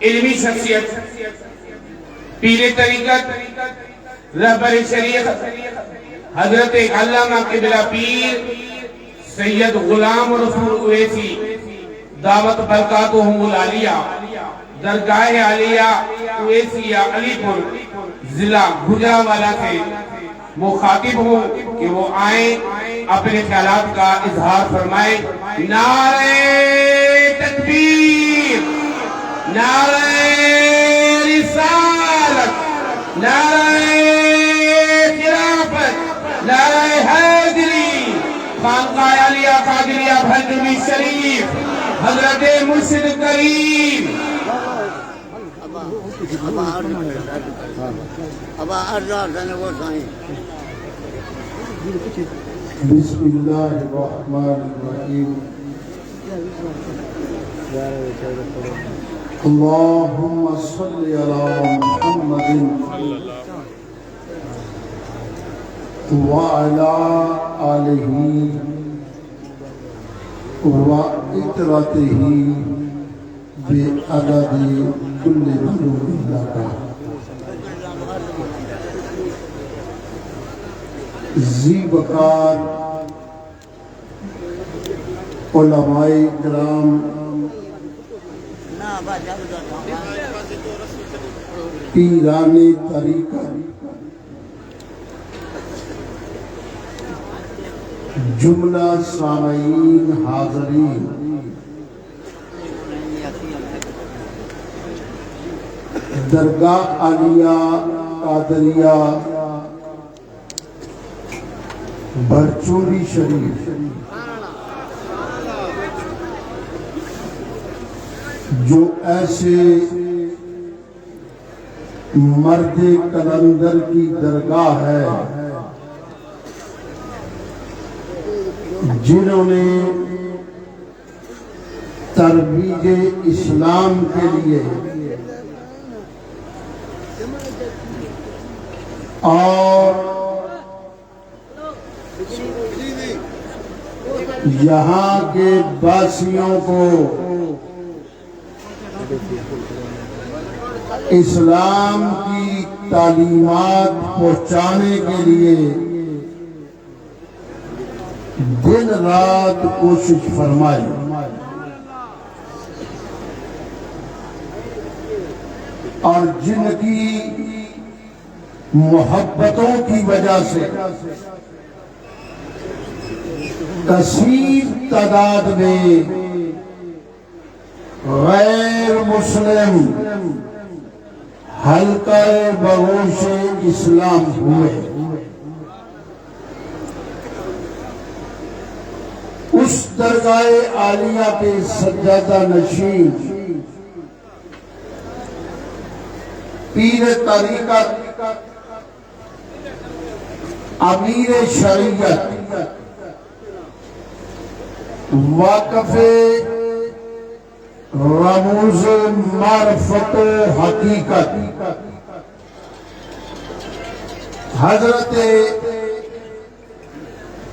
علمی شخصیت، پیر طریقت، رہبر شریعت حضرت علامہ قبلہ پیر سید غلام رسول اویسی دعوت برکاتہم العالیہ، درگاہ عالیہ اویسیہ علی پور ضلع گجرانوالہ سے مخاطب ہوں کہ وہ آئیں اپنے خیالات کا اظہار فرمائیں۔ نعرہ تکبیر، نعرہ رسالت، نعرہ خلافت، نعرہ حیدری، خانقاہ عالیہ قادریہ بھنڈمی شریف، حضرت مرشد کریم۔ بسم اللہ الرحمن الرحیم، اللہم صلی علی محمد وعلی آلہ وعطرتہ بعدد کل مخلوق لکا۔ ذی وقار علماء کرام، پیران طریقت، جملہ سامعین حاضرین، درگاہ عالیہ قادریہ برچولی شریف، جو ایسے مرد کلندر کی درگاہ ہے جنہوں نے ترویج اسلام کے لیے اور یہاں کے باسیوں کو اسلام کی تعلیمات پہنچانے کے لیے دن رات کوشش فرمائی، اور جن کی محبتوں کی وجہ سے کثیر تعداد میں غیر مسلم حلقہ بگوش اسلام ہوئے، اس درگاہ عالیہ کے سجادہ نشین پیر طریقت، امیر شریعت، واقف رموز معرفت و حقیقت حضرت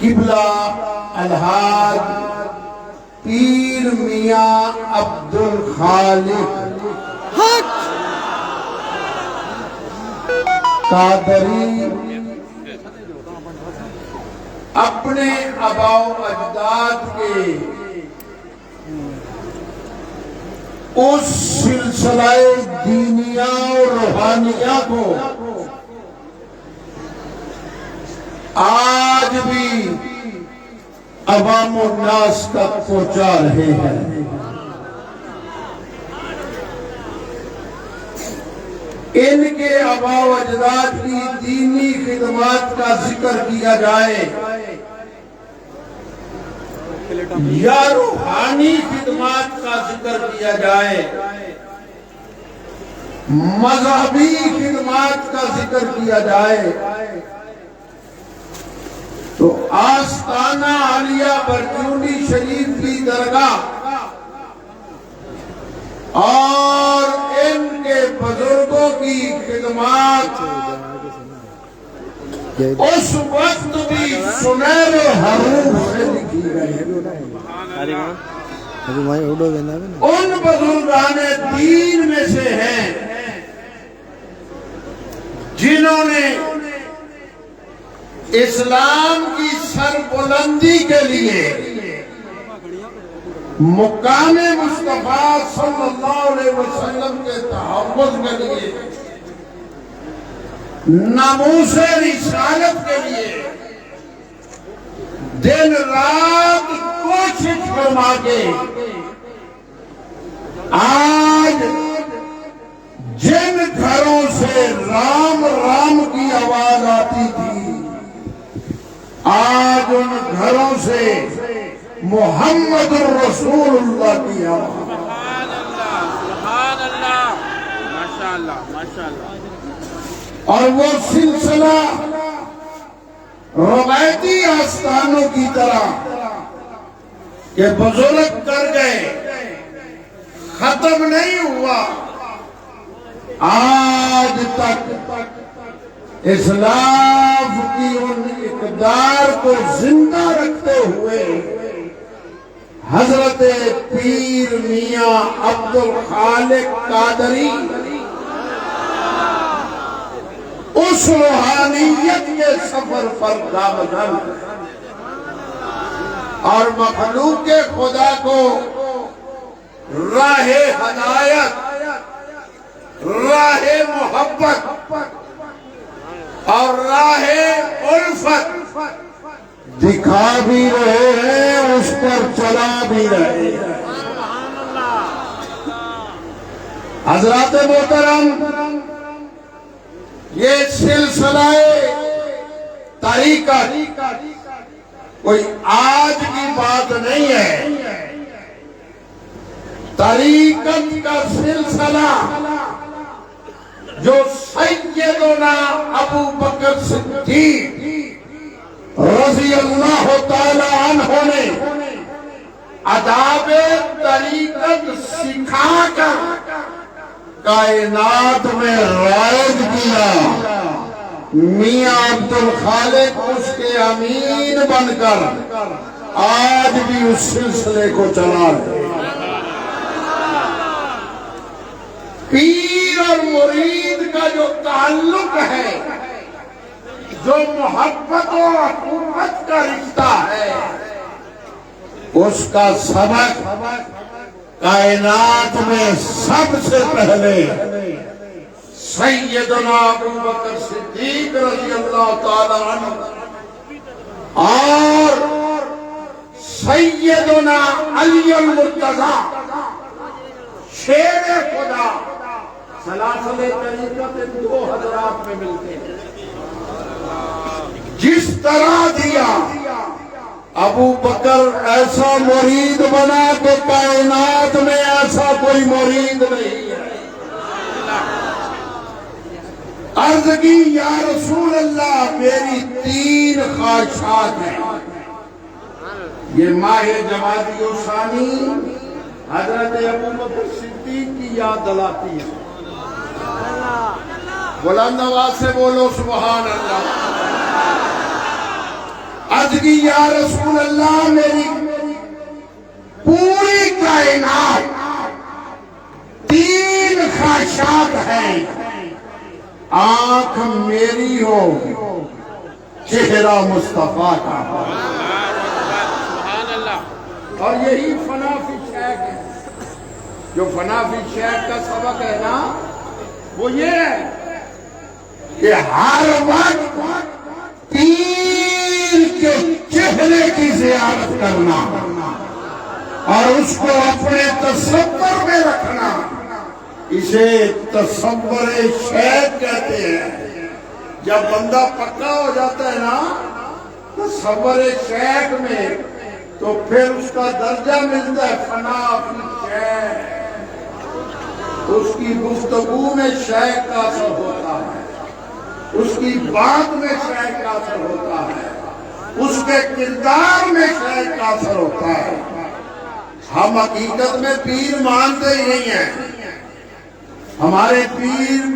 قبلہ الحاج پیر میاں عبدالخالق قادری اپنے آباء و اجداد کے اس سلسلہ دینیہ اور روحانیہ کو آج بھی عوام الناس تک پہنچا رہے ہیں۔ ان کے آباء و اجداد کی دینی خدمات کا ذکر کیا جائے یا روحانی خدمات کا ذکر کیا جائے، مذہبی خدمات کا ذکر کیا جائے، تو آستانہ عالیہ برچولی شریف کی درگاہ اور ان کے بزرگوں کی خدمات اس وقت بھی سنہرے حروف سے لکھی گئی۔ ان بزرگان دین میں سے اسلام کی سربلندی کے لیے مقام مصطفیٰ صلی اللہ علیہ وسلم کے تحفظ کے لیے ناموس رسالت کے لیے دن رات کوشش فرما کے آج جن گھروں سے رام رام کی آواز آتی تھی آج ان گھروں سے محمد الرسول اللہ کی آواز سبحان اللہ ماشاءاللہ ماشاءاللہ. اور وہ سلسلہ روایتی آستانوں کی طرح کہ بزرگ کر گئے ختم نہیں ہوا آج تک اسلاف کی ان اقدار کو زندہ رکھتے ہوئے حضرت پیر میاں عبد الخالق قادری اس روحانیت کے سفر پر گامزن اور مخلوق خدا کو راہ ہدایت راہ محبت اور راہ الفت دکھا بھی رہے ہیں اس پر چلا بھی رہے ہیں. حضرات محترم یہ سلسلہ طریقت کوئی آج کی بات نہیں ہے. طریقت کا سلسلہ جو سیدنا ابو بکر صدیق رضی اللہ تعالی عنہ نے آداب طریقت سکھا کر کائنات میں رائج کیا میاں عبد الخالق اس کے امین بن کر آج بھی اس سلسلے کو چلا رہے. پیر اور مرید کا جو تعلق ہے جو محبت و حکومت کا رشتہ ہے اس کا سبق کائنات میں سب سے پہلے سیدنا ابو بکر صدیق رضی اللہ تعالی عنہ اور سیدنا علی المرتضی شیر خدا سلاسل طریقت ان دو حضرات میں ملتے ہیں. جس طرح دیا ابو بکر ایسا مرید بنا کہ کائنات میں ایسا کوئی مرید نہیں ہے. عرض کی یا رسول اللہ میری 3 خواہشات ہیں. یہ ماہ جمادی الثانی حضرت ابو بکر صدیق کی یاد دلاتی ہے. بلند آواز سے بولو سبحان اللہ. عرض کی یا رسول اللہ میری پوری کائنات 3 خواہشات ہیں. آنکھ میری ہو چہرہ مصطفیٰ کا ہو. اور یہی فنا فی شیخ ہے. جو فنا فی شیخ کا سبق ہے نا وہ یہ ہے کہ ہر وقت پیر کے چہرے کی زیارت کرنا اور اس کو اپنے تصور میں رکھنا اسے تصور شیخ کہتے ہیں. جب بندہ پکا ہو جاتا ہے نا تصور شیخ میں تو پھر اس کا درجہ ملتا ہے فنا فی شیخ. اس کی گفتگو میں شیخ کا اثر ہوتا ہے اس کی بات میں شیخ کا اثر ہوتا ہے اس کے کردار میں شیخ کا اثر ہوتا ہے. ہم حقیقت میں پیر مانتے ہی نہیں ہیں. ہمارے پیر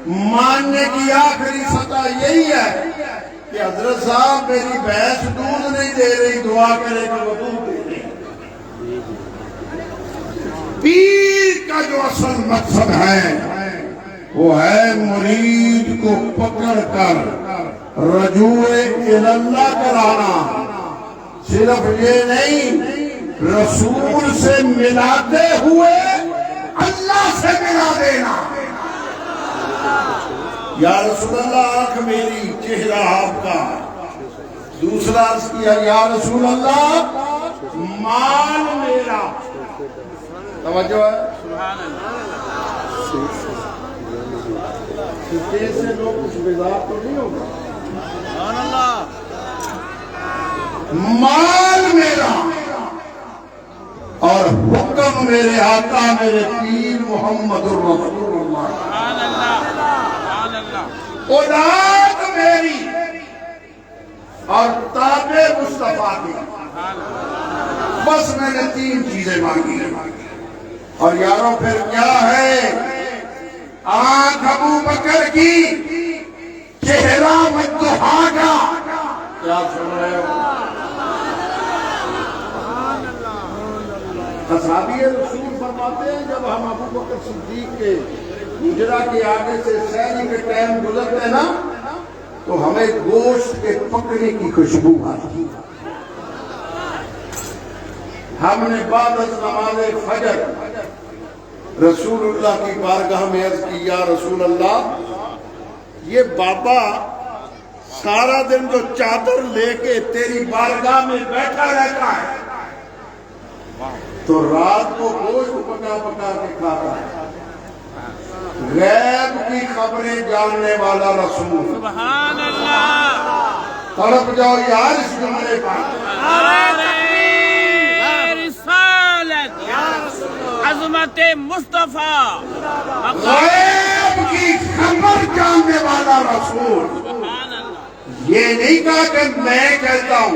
ماننے کی آخری سطح یہی ہے کہ حضرت صاحب میری بھینس دودھ نہیں دے رہی دعا کرے کہ وہ دودھ دے دے. پیر کا جو اصل مقصد ہے وہ ہے مرید کو پکڑ کر رجوع اللہ کرانا، صرف یہ نہیں، رسول سے ملاتے ہوئے اللہ سے ملا دینا۔ یا رسول اللہ آنکھ میری، چہرہ آپ کا۔ دوسرا عرض کیا یا رسول اللہ مال میرا۔ توجہ ہے؟ سبحان اللہ، سے لوگ کچھ بیدار تو نہیں ہوگا۔ سبحان اللہ، مال میرا اور حکم میرے آقا میرے پیر محمد الرسول اللہ۔ سبحان اللہ، سبحان اللہ، اولاد میری اور تابع مصطفیٰ کی۔ سبحان اللہ، بس میں نے تین چیزیں مانگی ہیں۔ اور یاروں پھر کیا ہے؟ آنکھ ابو بکر کی، چہرہ والضحیٰ کا۔ کیا سن رہے ہو؟ اصحابی رسول فرماتے ہیں جب ہم ابو بکر صدیق کے حجرہ کے آگے سے سحری کے ٹائم گزرتے نا تو ہمیں گوشت کے پکنے کی خوشبو آتی۔ ہم نے بعد از نماز فجر رسول اللہ کی بارگاہ میں عرض کی یا رسول اللہ یہ بابا سارا دن جو چادر لے کے تیری بارگاہ میں بیٹھا رہتا ہے تو رات کو گوشت پکا پکا کے کھاتا ہے، غیب کی خبریں جاننے والا رسول۔ سبحان اللہ، تڑپ جاؤ یار اس جملے پر۔ رسالت عظمت مصطفیٰ، غیب کی خبر جاننے والا رسول۔ سبحان اللہ، یہ نہیں کہا کہ میں کہتا ہوں،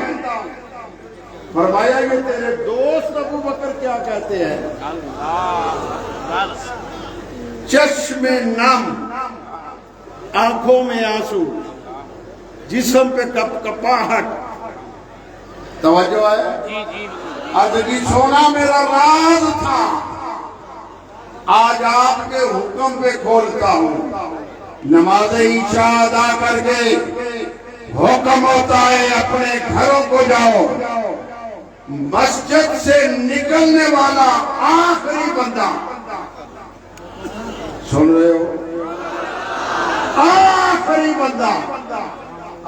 فرمایا یہ تیرے دوست ابو بکر کیا کہتے ہیں؟ اللہ، چشم نم، آنکھوں میں آنسو، جسم پہ کپ کپاہٹ۔ توجہ ہے؟ جی جی، ادگی سونا میرا راز تھا، آج آپ کے حکم پہ کھولتا ہوں۔ نماز عشاء ادا کر کے حکم ہوتا ہے اپنے گھروں کو جاؤ، مسجد سے نکلنے والا آخری بندہ، سن رہے ہو؟ آخری بندہ۔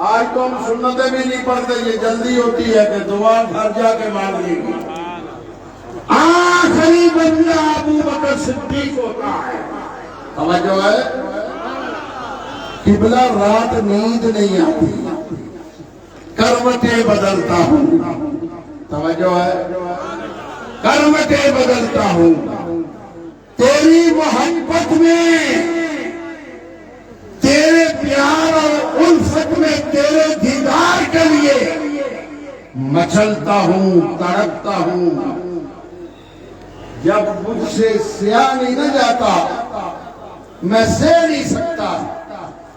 آج تو ہم سنتیں بھی نہیں پڑھتے، یہ جلدی ہوتی ہے کہ دعا گھر جا کے مانگنے کی۔ آخری بندہ ابو بکر صدیق ہوتا ہے۔ توجہ ہے؟ قبلہ رات نیند نہیں آتی، کروٹیں بدلتا ہوں۔ توجہ ہے؟ کروٹیں بدلتا ہوں تیری محبت میں، تیرے پیار اور الفت میں، تیرے دیدار کے لیے مچلتا ہوں، تڑپتا ہوں۔ جب مجھ سے سیاہ نہیں نہ جاتا، میں سہ نہیں سکتا،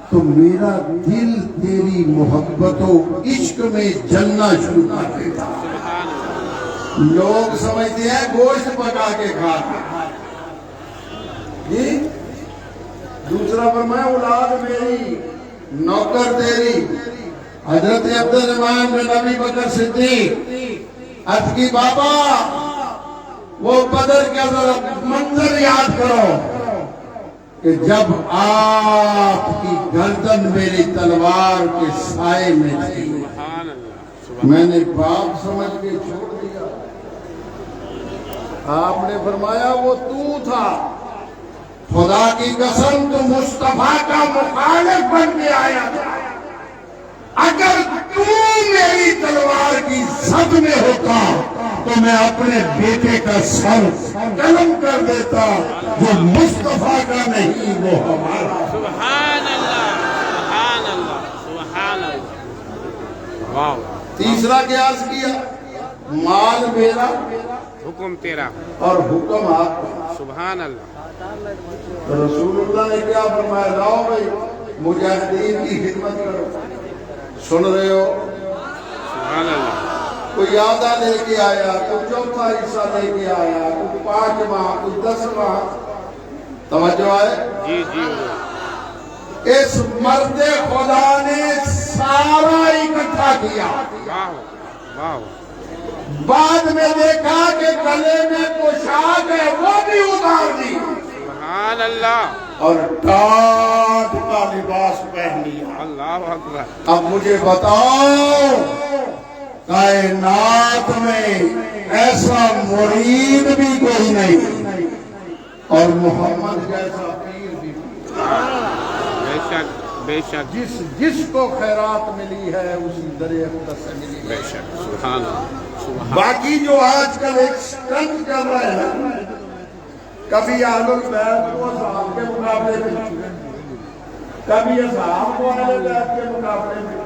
تو میرا دل تیری محبت و عشق میں جلنا شروع کر دیتا۔ لوگ سمجھتے ہیں گوشت پکا کے کھاتا جی۔ دوسرا فرمایا اولاد میری، نوکر تیری۔ حضرت عبد الرحمن بن ابی بکر صدیق عرض کی بابا وہ بدر کا ذرا منظر یاد کرو کہ جب آپ کی گردن میری تلوار کے سائے میں تھی، میں نے باپ سمجھ کے چھوڑ دیا۔ آپ نے فرمایا وہ تو تھا، خدا کی قسم تو مصطفیٰ کا مخالف بن کے آیا تھا۔ اگر تو میری تلوار کی زد میں ہوتا تو میں اپنے بیٹے کا سر قلم کر دیتا، جو مصطفیٰ کا نہیں وہ ہمارا۔ سبحان اللہ، سبحان اللہ، سبحان اللہ، واو۔ تیسرا کیا عرض کیا؟ مال میرا حکم تیرا اور حکم آپ کا۔ سبحان اللہ، رسول اللہ نے کیا فرمایا؟ لاؤ بھائی مجاہدین کی خدمت کرو۔ سن رہے ہو؟ سبحان اللہ، کوئی آدھا لے کے آیا، کوئی چوتھا حصہ لے کے آیا، کوئی 5واں، کوئی 10واں۔ توجہ ہے؟ جی جی، اس مرد خدا نے سارا اکٹھا کیا، واہ واہ بعد میں دیکھا کہ گلے میں پوشاک ہے وہ بھی اتار دی سبحان اللہ اور ٹاٹ کا لباس پہن لیا۔ اللہ اکبر اب مجھے بتاؤ کائنات میں ایسا مرید بھی کوئی نہیں اور محمد جیسا پیر بھی بے شک بے شک جس کو خیرات ملی ہے اسی درے اقدس سے ملی ہے۔ بے شک سبحان اللہ سبحان باقی جو آج کل ایک سٹنٹ کر رہے ہیں، کبھی اہل البیت کو اصحاب کے مقابلے میں، کبھی اصحاب کو اہل بیت کے مقابلے میں،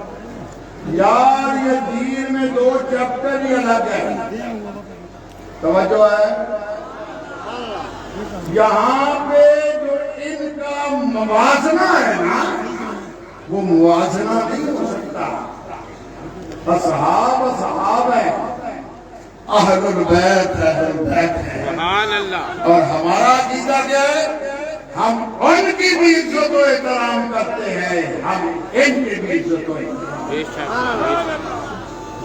یار یہ دین میں دو چیپٹر ہی الگ ہے۔ توجہ ہے یہاں پہ جو ان کا موازنہ ہے نا وہ موازنہ نہیں ہو سکتا۔ اصحاب اصحاب ہے، اہل البیت ہے، سبحان اللہ اور ہمارا عقیدہ کیا ہے؟ ہم ان کی بھی عزت و احترام کرتے ہیں، ہم ان کی بھی عزت و احترام۔ بے شک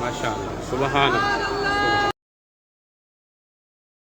ماشاء اللہ سبحان اللہ